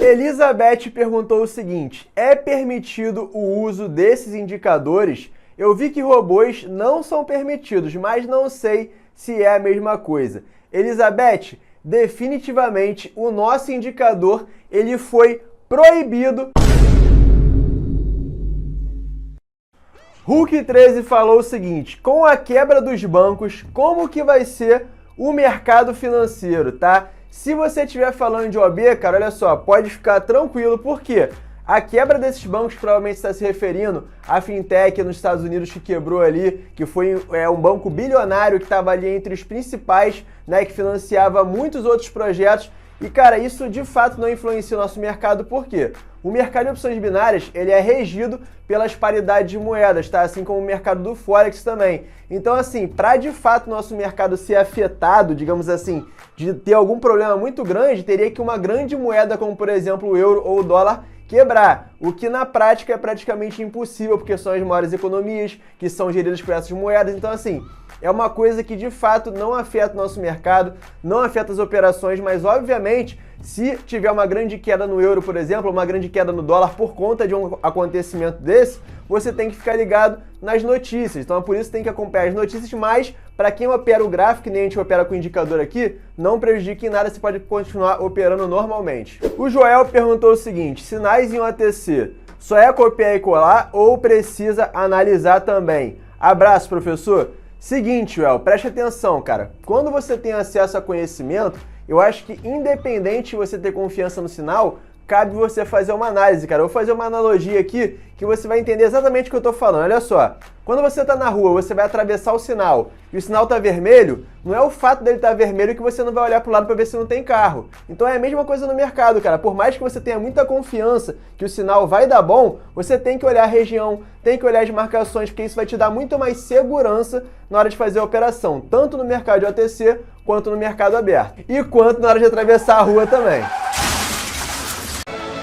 Elizabeth perguntou o seguinte: é permitido o uso desses indicadores? Eu vi que robôs não são permitidos, mas não sei se é a mesma coisa. Elizabeth, definitivamente o nosso indicador ele foi proibido. Hulk13 falou o seguinte: com a quebra dos bancos, como que vai ser o mercado financeiro, tá? Se você estiver falando de OB, cara, olha só, pode ficar tranquilo, porque a quebra desses bancos provavelmente está se referindo à fintech nos Estados Unidos que quebrou ali, que foi um banco bilionário que estava ali entre os principais, né, que financiava muitos outros projetos. E, cara, isso de fato não influencia o nosso mercado, por quê? O mercado de opções binárias, ele é regido pelas paridades de moedas, tá? Assim como o mercado do Forex também. Então, assim, para de fato nosso mercado ser afetado, digamos assim, de ter algum problema muito grande, teria que uma grande moeda, como por exemplo o euro ou o dólar, quebrar, o que na prática é praticamente impossível, porque são as maiores economias que são geridas por essas moedas. Então, assim, é uma coisa que de fato não afeta o nosso mercado, não afeta as operações, mas obviamente, se tiver uma grande queda no euro, por exemplo, uma grande queda no dólar por conta de um acontecimento desse, você tem que ficar ligado nas notícias. Então é por isso que tem que acompanhar as notícias, mas para quem opera o gráfico, nem a gente opera com o indicador aqui, não prejudique em nada, você pode continuar operando normalmente. O Joel perguntou o seguinte: sinais em OTC, só é copiar e colar ou precisa analisar também? Abraço, professor. Seguinte, Joel, preste atenção, cara. Quando você tem acesso a conhecimento, eu acho que independente de você ter confiança no sinal, cabe você fazer uma análise, cara. Eu vou fazer uma analogia aqui que você vai entender exatamente o que eu tô falando. Olha só, quando você tá na rua, você vai atravessar o sinal e o sinal tá vermelho, não é o fato dele estar vermelho que você não vai olhar pro lado para ver se não tem carro. Então é a mesma coisa no mercado, cara. Por mais que você tenha muita confiança que o sinal vai dar bom, você tem que olhar a região, tem que olhar as marcações, porque isso vai te dar muito mais segurança na hora de fazer a operação, tanto no mercado de OTC quanto no mercado aberto. E quanto na hora de atravessar a rua também.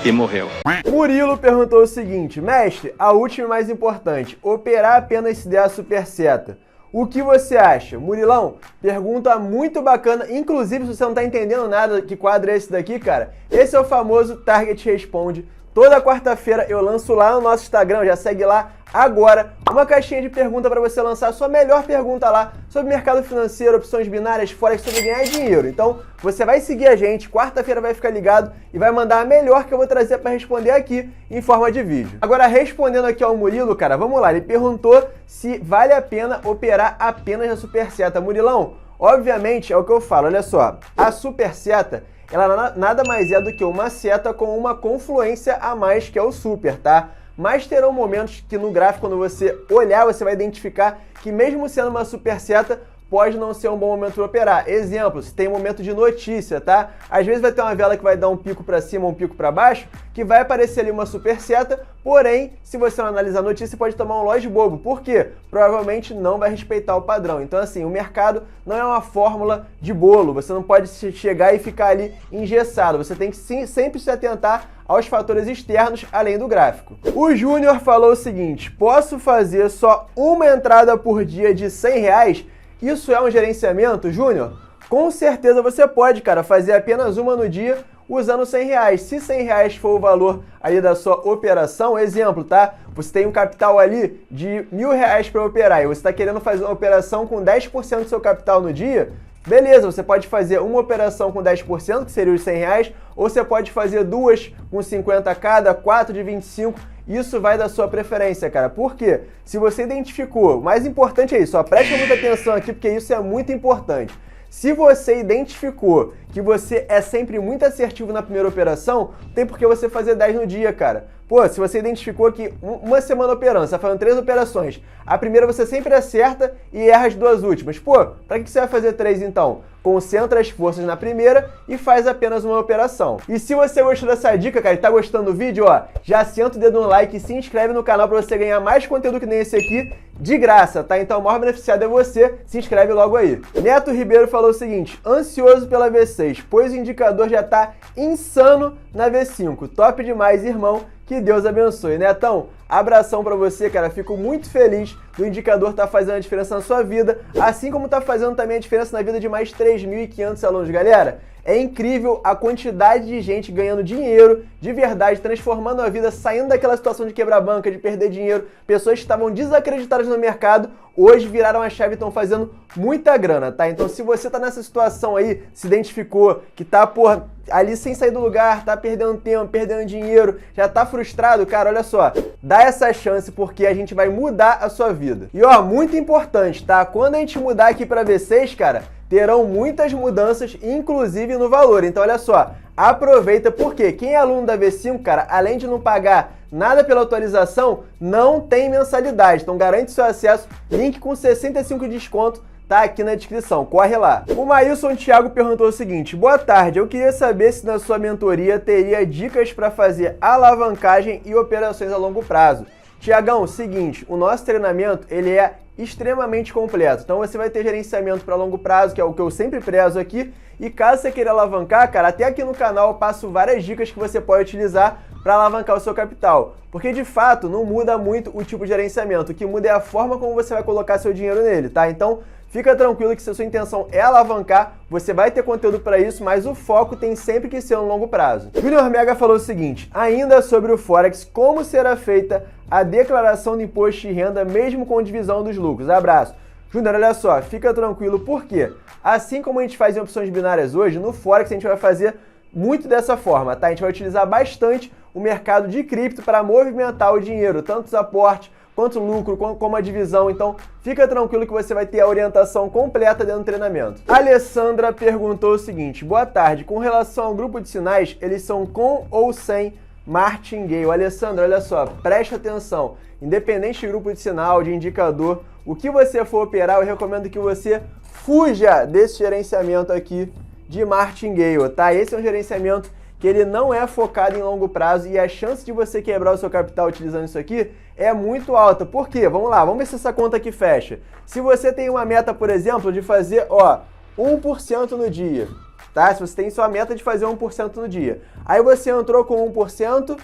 E morreu. Murilo perguntou o seguinte: mestre, a última e mais importante, operar apenas se der a superseta. O que você acha? Murilão, pergunta muito bacana. Inclusive, se você não tá entendendo nada, que quadro é esse daqui, cara? Esse é o famoso Target Responde. Toda quarta-feira eu lanço lá no nosso Instagram, já segue lá agora, uma caixinha de pergunta para você lançar a sua melhor pergunta lá sobre mercado financeiro, opções binárias, forex, sobre ganhar dinheiro. Então, você vai seguir a gente, quarta-feira vai ficar ligado e vai mandar a melhor que eu vou trazer para responder aqui em forma de vídeo. Agora, respondendo aqui ao Murilo, cara, vamos lá, ele perguntou se vale a pena operar apenas na superseta. Murilão, obviamente é o que eu falo, olha só, a superseta, ela nada mais é do que uma seta com uma confluência a mais, que é o super, tá? Mas terão momentos que no gráfico, quando você olhar, você vai identificar que mesmo sendo uma superseta, pode não ser um bom momento para operar. Exemplo, se tem momento de notícia, tá? Às vezes vai ter uma vela que vai dar um pico para cima, um pico para baixo, que vai aparecer ali uma superseta, porém, se você não analisar a notícia, pode tomar um lote bobo. Por quê? Provavelmente não vai respeitar o padrão. Então, assim, o mercado não é uma fórmula de bolo. Você não pode chegar e ficar ali engessado. Você tem que sempre se atentar aos fatores externos, além do gráfico. O Júnior falou o seguinte: posso fazer só uma entrada por dia de R$100? Isso é um gerenciamento, Júnior? Com certeza você pode, cara, fazer apenas uma no dia usando R$100. Se R$100 for o valor ali da sua operação, exemplo, tá? Você tem um capital ali de R$1.000 para operar e você está querendo fazer uma operação com 10% do seu capital no dia, beleza, você pode fazer uma operação com 10%, que seria os R$100, ou você pode fazer duas com 50 cada, 4 de 25. Isso vai da sua preferência, cara. Por quê? Se você identificou, o mais importante é isso, ó, presta muita atenção aqui, porque isso é muito importante. Se você identificou que você é sempre muito assertivo na primeira operação, tem por que você fazer 10 no dia, cara. Pô, se você identificou que uma semana operando, você tá fazendo 3 operações, a primeira você sempre acerta e erra as 2 últimas. Pô, pra que você vai fazer 3 então? Concentra as forças na primeira e faz apenas uma operação. E se você gostou dessa dica, cara, e tá gostando do vídeo, ó, já senta o dedo no like e se inscreve no canal pra você ganhar mais conteúdo que nem esse aqui, de graça, tá? Então o maior beneficiado é você, se inscreve logo aí. Neto Ribeiro falou o seguinte: ansioso pela V6, pois o indicador já tá insano na V5. Top demais, irmão. Que Deus abençoe, Netão. Abração pra você, cara. Fico muito feliz do indicador tá fazendo a diferença na sua vida, assim como tá fazendo também a diferença na vida de mais 3.500 alunos. Galera, É incrível a quantidade de gente ganhando dinheiro de verdade, transformando a vida, saindo daquela situação de quebrar banca, de perder dinheiro. Pessoas que estavam desacreditadas no mercado, hoje viraram a chave e estão fazendo muita grana, tá? Então se você tá nessa situação aí, se identificou, que tá, porra, ali sem sair do lugar, tá perdendo tempo, perdendo dinheiro, já tá frustrado, cara, olha só, dá essa chance porque a gente vai mudar a sua vida. E ó, muito importante, tá? Quando a gente mudar aqui para V6, cara, terão muitas mudanças, inclusive no valor. Então olha só, aproveita porque quem é aluno da V5, cara, além de não pagar nada pela atualização, não tem mensalidade. Então garante seu acesso, link com 65 de desconto, tá aqui na descrição, corre lá. O Maílson Thiago perguntou o seguinte: boa tarde, eu queria saber se na sua mentoria teria dicas para fazer alavancagem e operações a longo prazo. Tiagão, seguinte, o nosso treinamento, ele é extremamente completo. Então você vai ter gerenciamento para longo prazo, que é o que eu sempre prezo aqui, e caso você queira alavancar, cara, até aqui no canal eu passo várias dicas que você pode utilizar para alavancar o seu capital. Porque de fato não muda muito o tipo de gerenciamento, o que muda é a forma como você vai colocar seu dinheiro nele, tá? Então fica tranquilo que se a sua intenção é alavancar, você vai ter conteúdo para isso, mas o foco tem sempre que ser no longo prazo. Junior Mega falou o seguinte: ainda sobre o Forex, como será feita a declaração do imposto de renda mesmo com divisão dos lucros? Abraço. Júnior, olha só, fica tranquilo, por quê? Assim como a gente faz em opções binárias hoje, no Forex a gente vai fazer muito dessa forma, tá? A gente vai utilizar bastante o mercado de cripto para movimentar o dinheiro, tanto os aportes, quanto o lucro, como a divisão. Então fica tranquilo que você vai ter a orientação completa dentro do treinamento. A Alessandra perguntou o seguinte: boa tarde, com relação ao grupo de sinais, eles são com ou sem martingale? Alessandra, olha só, presta atenção, independente de grupo de sinal, de indicador, o que você for operar, eu recomendo que você fuja desse gerenciamento aqui de martingale, tá? Esse é um gerenciamento que ele não é focado em longo prazo e a chance de você quebrar o seu capital utilizando isso aqui é muito alta. Por quê? Vamos lá, vamos ver se essa conta aqui fecha. Se você tem uma meta, por exemplo, de fazer, ó, 1% no dia, tá? Se você tem sua meta de fazer 1% no dia, aí você entrou com 1%,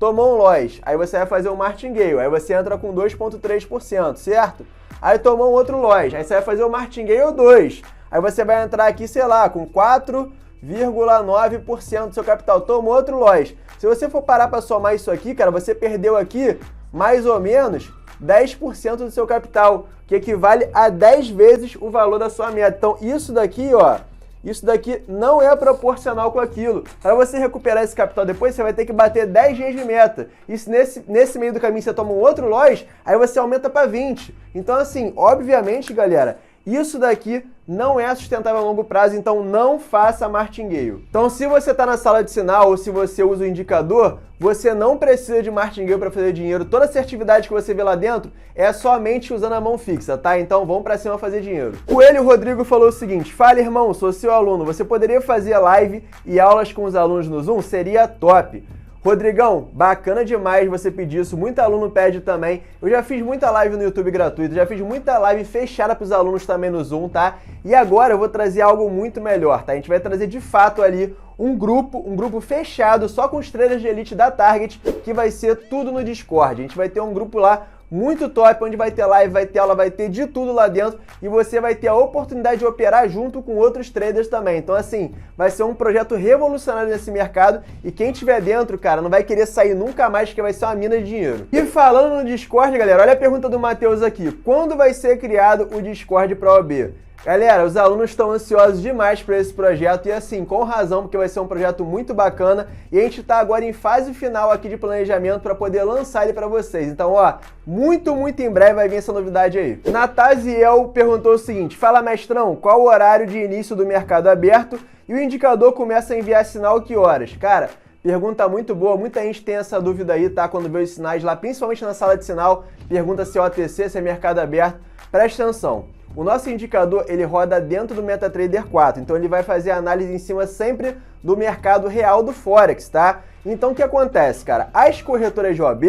tomou um loss, aí você vai fazer um martingale, aí você entra com 2,3%, certo? Aí tomou um outro loss, aí você vai fazer o martingale 2, aí você vai entrar aqui, sei lá, com 4,9% do seu capital, tomou outro loss. Se você for parar para somar isso aqui, cara, você perdeu aqui mais ou menos 10% do seu capital, que equivale a 10 vezes o valor da sua meta. Então isso daqui, ó, isso daqui não é proporcional com aquilo. Para você recuperar esse capital depois, você vai ter que bater 10 dias de meta. E se nesse meio do caminho você toma um outro loss, aí você aumenta para 20. Então assim, obviamente, galera, isso daqui não é sustentável a longo prazo, então não faça martingale. Então se você está na sala de sinal ou se você usa o indicador, você não precisa de martingale para fazer dinheiro. Toda essa atividade que você vê lá dentro é somente usando a mão fixa, tá? Então vamos para cima fazer dinheiro. O Coelho Rodrigo falou o seguinte: fala, irmão, sou seu aluno, você poderia fazer live e aulas com os alunos no Zoom? Seria top. Rodrigão, bacana demais você pedir isso, muito aluno pede também. Eu já fiz muita live no YouTube gratuito, já fiz muita live fechada para os alunos também no Zoom, tá? E agora eu vou trazer algo muito melhor, tá? A gente vai trazer de fato ali um grupo fechado só com os traders de elite da Target, que vai ser tudo no Discord. A gente vai ter um grupo lá muito top, onde vai ter live, vai ter aula, vai ter de tudo lá dentro e você vai ter a oportunidade de operar junto com outros traders também. Então assim, vai ser um projeto revolucionário nesse mercado e quem tiver dentro, cara, não vai querer sair nunca mais, porque vai ser uma mina de dinheiro. E falando no Discord, galera, olha a pergunta do Matheus aqui: quando vai ser criado o Discord para OAB? Galera, os alunos estão ansiosos demais para esse projeto e assim, com razão, porque vai ser um projeto muito bacana e a gente está agora em fase final aqui de planejamento para poder lançar ele para vocês. Então, ó, muito em breve vai vir essa novidade aí. Nataziel perguntou o seguinte: fala, mestrão, qual o horário de início do mercado aberto e o indicador começa a enviar sinal que horas? Cara, pergunta muito boa, muita gente tem essa dúvida aí, tá? Quando vê os sinais lá, principalmente na sala de sinal, pergunta se é OTC, se é mercado aberto. Presta atenção. O nosso indicador, ele roda dentro do MetaTrader 4, então ele vai fazer a análise em cima sempre do mercado real do Forex, tá? Então o que acontece, cara? As corretoras de OAB,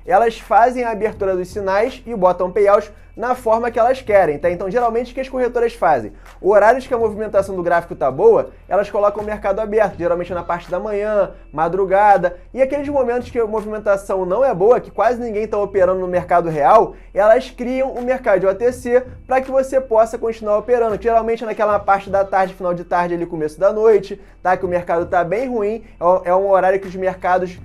elas fazem a abertura dos sinais e botam payout na forma que elas querem, tá? Então, geralmente, o que as corretoras fazem? Horários que a movimentação do gráfico tá boa, elas colocam o mercado aberto, geralmente na parte da manhã, madrugada, e aqueles momentos que a movimentação não é boa, que quase ninguém está operando no mercado real, elas criam o mercado de OTC para que você possa continuar operando, que geralmente é naquela parte da tarde, final de tarde, ali, começo da noite, tá? Que o mercado tá bem ruim, é um horário que os mercados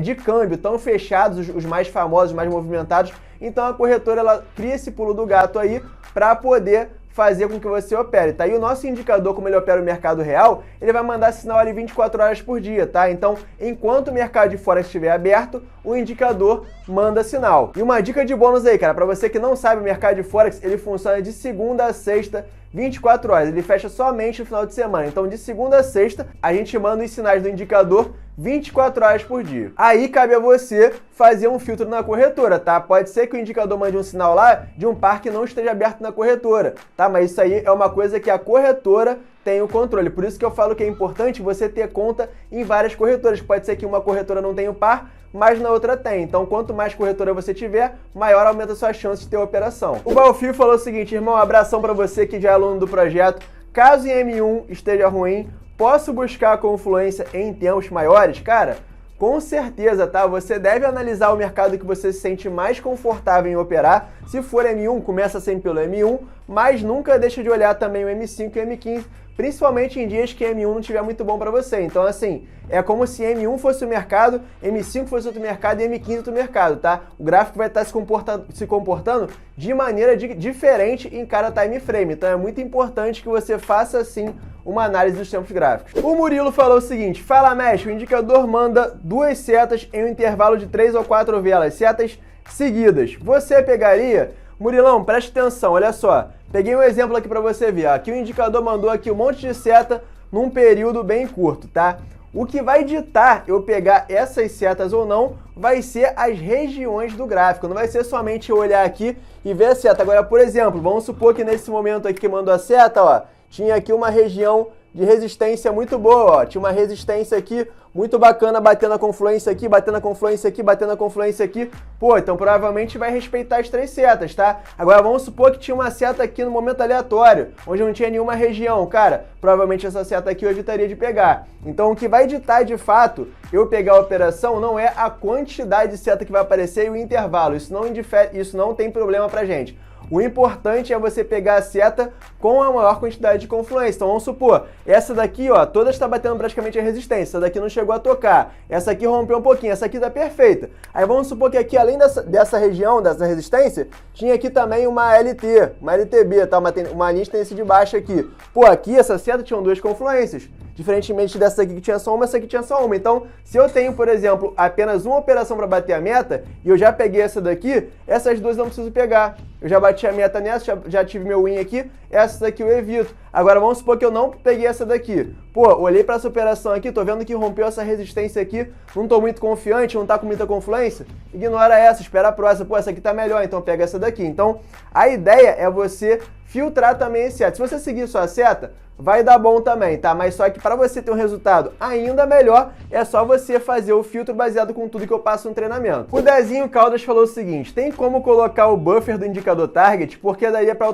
de câmbio estão fechados, os mais famosos, os mais movimentados. Então a corretora ela cria esse pulo do gato aí para poder fazer com que você opere, tá? E o nosso indicador, como ele opera o mercado real, ele vai mandar sinal ali 24 horas por dia, tá? Então, enquanto o mercado de Forex estiver aberto, o indicador manda sinal. E uma dica de bônus aí, cara, para você que não sabe, o mercado de Forex, ele funciona de segunda a sexta, 24 horas. Ele fecha somente no final de semana. Então, de segunda a sexta, a gente manda os sinais do indicador 24 horas por dia. Aí cabe a você fazer um filtro na corretora, tá? Pode ser que o indicador mande um sinal lá de um par que não esteja aberto na corretora, tá? Mas isso aí é uma coisa que a corretora tem o controle. Por isso que eu falo que é importante você ter conta em várias corretoras. Pode ser que uma corretora não tenha o par, mas na outra tem. Então, quanto mais corretora você tiver, maior aumenta a sua chance de ter a operação. O Balfio falou o seguinte: irmão, abração para você que já é aluno do projeto. Caso em M1 esteja ruim, posso buscar a confluência em tempos maiores? Cara, com certeza, tá? Você deve analisar o mercado que você se sente mais confortável em operar. Se for M1, começa sempre pelo M1, mas nunca deixa de olhar também o M5 e o M15, principalmente em dias que M1 não estiver muito bom para você. Então, assim, é como se M1 fosse o mercado, M5 fosse outro mercado e M15 outro mercado, tá? O gráfico vai estar se comportando de maneira diferente em cada time frame. Então, é muito importante que você faça, assim, uma análise dos tempos gráficos. O Murilo falou o seguinte: fala, mestre, o indicador manda duas setas em um intervalo de 3 ou 4 velas, setas seguidas. Você pegaria? Murilão, preste atenção, olha só. Peguei um exemplo aqui para você ver. Aqui o indicador mandou aqui um monte de seta num período bem curto, tá? O que vai ditar eu pegar essas setas ou não vai ser as regiões do gráfico. Não vai ser somente eu olhar aqui e ver a seta. Agora, por exemplo, vamos supor que nesse momento aqui que mandou a seta, ó, tinha aqui uma região de resistência muito boa, ó. Tinha uma resistência aqui muito bacana, batendo a confluência aqui, batendo a confluência aqui, batendo a confluência aqui. Pô, então provavelmente vai respeitar as três setas, tá? Agora vamos supor que tinha uma seta aqui no momento aleatório, onde não tinha nenhuma região. Cara, provavelmente essa seta aqui eu evitaria de pegar. Então o que vai ditar de fato eu pegar a operação não é a quantidade de seta que vai aparecer e o intervalo. Isso não indifere, isso não tem problema pra gente. O importante é você pegar a seta com a maior quantidade de confluência. Então vamos supor, essa daqui, ó, toda está batendo praticamente a resistência. Essa daqui não chegou a tocar. Essa aqui rompeu um pouquinho. Essa aqui tá perfeita. Aí vamos supor que aqui, além dessa região, dessa resistência, tinha aqui também uma LT, uma LTB, tá? Uma linha de tendência de baixa aqui. Pô, aqui essa seta tinha duas confluências. Diferentemente dessa aqui que tinha só uma, essa aqui tinha só uma. Então, se eu tenho, por exemplo, apenas uma operação para bater a meta, e eu já peguei essa daqui, essas duas eu não preciso pegar. Eu já bati a meta nessa, já tive meu win aqui, essa daqui eu evito. Agora, vamos supor que eu não peguei essa daqui. Pô, olhei para essa operação aqui, tô vendo que rompeu essa resistência aqui, não tô muito confiante, não tá com muita confluência, ignora essa, espera a próxima. Pô, essa aqui tá melhor, então pega essa daqui. Então, a ideia é você filtrar também esse seta. Se você seguir sua seta, vai dar bom também, tá? Mas só que para você ter um resultado ainda melhor, é só você fazer o filtro baseado com tudo que eu passo no treinamento. O Dezinho Caldas falou o seguinte: tem como colocar o buffer do indicador target, porque daria para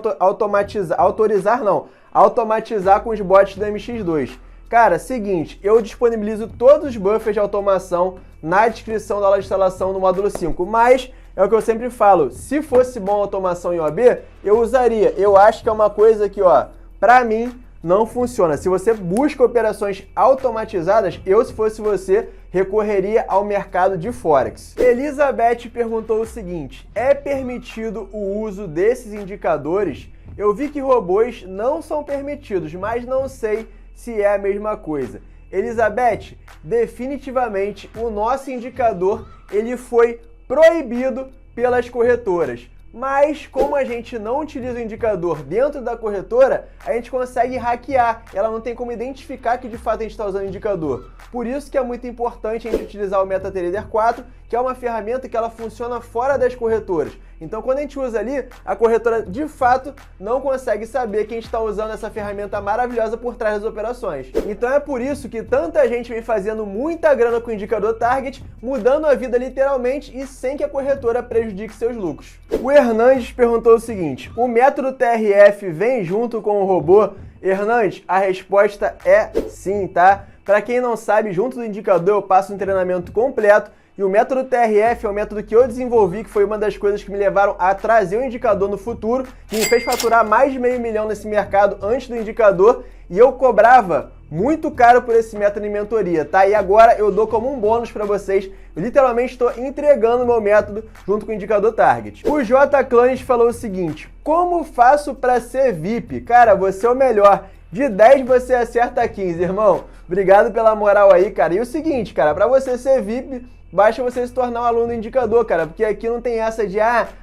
automatizar com os bots do MX2. Cara, seguinte, eu disponibilizo todos os buffers de automação na descrição da aula de instalação no módulo 5, mas é o que eu sempre falo, se fosse bom a automação em OAB, eu usaria. Eu acho que é uma coisa que, ó, pra mim, não funciona. Se você busca operações automatizadas, eu, se fosse você, recorreria ao mercado de Forex. Elizabeth perguntou o seguinte: é permitido o uso desses indicadores? Eu vi que robôs não são permitidos, mas não sei se é a mesma coisa. Elizabeth, definitivamente o nosso indicador ele foi proibido pelas corretoras. Mas como a gente não utiliza o indicador dentro da corretora, a gente consegue hackear. Ela não tem como identificar que de fato a gente está usando o indicador. Por isso que é muito importante a gente utilizar o MetaTrader 4, que é uma ferramenta que ela funciona fora das corretoras. Então quando a gente usa ali, a corretora de fato não consegue saber que a gente está usando essa ferramenta maravilhosa por trás das operações. Então é por isso que tanta gente vem fazendo muita grana com o indicador Target, mudando a vida literalmente e sem que a corretora prejudique seus lucros. O Hernandes perguntou o seguinte: o método TRF vem junto com o robô? Hernandes, a resposta é sim, tá? Para quem não sabe, junto do indicador eu passo um treinamento completo. E o método TRF é um método que eu desenvolvi, que foi uma das coisas que me levaram a trazer o indicador no futuro, que me fez faturar mais de $500 mil nesse mercado antes do indicador, e eu cobrava muito caro por esse método em mentoria, tá? E agora eu dou como um bônus para vocês. Eu literalmente estou entregando o meu método junto com o indicador Target. O J. Clanes falou o seguinte: como faço para ser VIP? Cara, você é o melhor. De 10 você acerta 15, irmão. Obrigado pela moral aí, cara. E o seguinte, cara, para você ser VIP, basta você se tornar um aluno indicador, cara, porque aqui não tem essa de,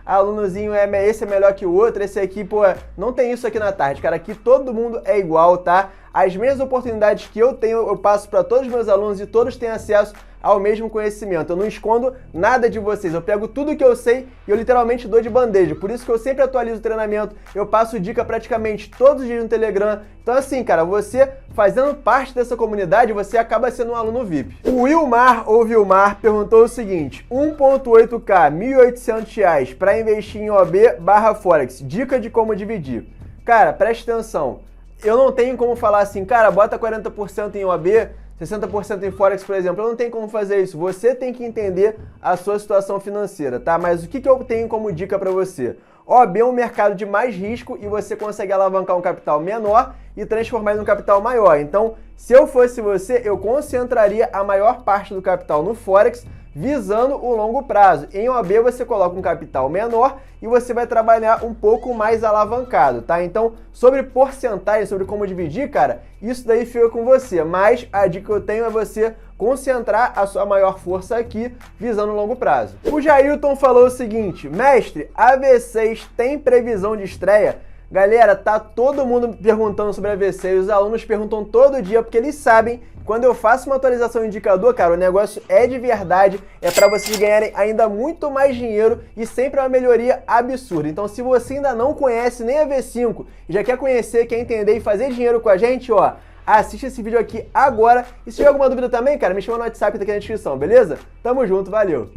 alunozinho esse é melhor que o outro, esse aqui, pô, não tem isso aqui na tarde, cara, aqui todo mundo é igual, tá? As mesmas oportunidades que eu tenho, eu passo para todos os meus alunos e todos têm acesso ao mesmo conhecimento. Eu não escondo nada de vocês, eu pego tudo que eu sei e eu literalmente dou de bandeja. Por isso que eu sempre atualizo o treinamento, eu passo dica praticamente todos os dias no Telegram. Então assim, cara, você fazendo parte dessa comunidade, você acaba sendo um aluno VIP. O Vilmar perguntou o seguinte: 1.8K, R$ 1.800 para investir em OB/Forex, dica de como dividir. Cara, preste atenção. Eu não tenho como falar assim, cara, bota 40% em OB, 60% em Forex, por exemplo. Eu não tenho como fazer isso. Você tem que entender a sua situação financeira, tá? Mas o que eu tenho como dica para você? OB é um mercado de mais risco e você consegue alavancar um capital menor e transformar ele num capital maior. Então, se eu fosse você, eu concentraria a maior parte do capital no Forex, visando o longo prazo. Em OB você coloca um capital menor e você vai trabalhar um pouco mais alavancado, tá? Então, sobre porcentagem, sobre como dividir, cara, isso daí fica com você. Mas a dica que eu tenho é você concentrar a sua maior força aqui, visando o longo prazo. O Jailton falou o seguinte: mestre, a V6 tem previsão de estreia? Galera, tá todo mundo perguntando sobre a V6, os alunos perguntam todo dia, porque eles sabem que quando eu faço uma atualização do indicador, cara, o negócio é de verdade, é para vocês ganharem ainda muito mais dinheiro e sempre uma melhoria absurda. Então, se você ainda não conhece nem a V5 e já quer conhecer, quer entender e fazer dinheiro com a gente, ó, assiste esse vídeo aqui agora. E se tiver alguma dúvida também, cara, me chama no WhatsApp, tá aqui na descrição, beleza? Tamo junto, valeu!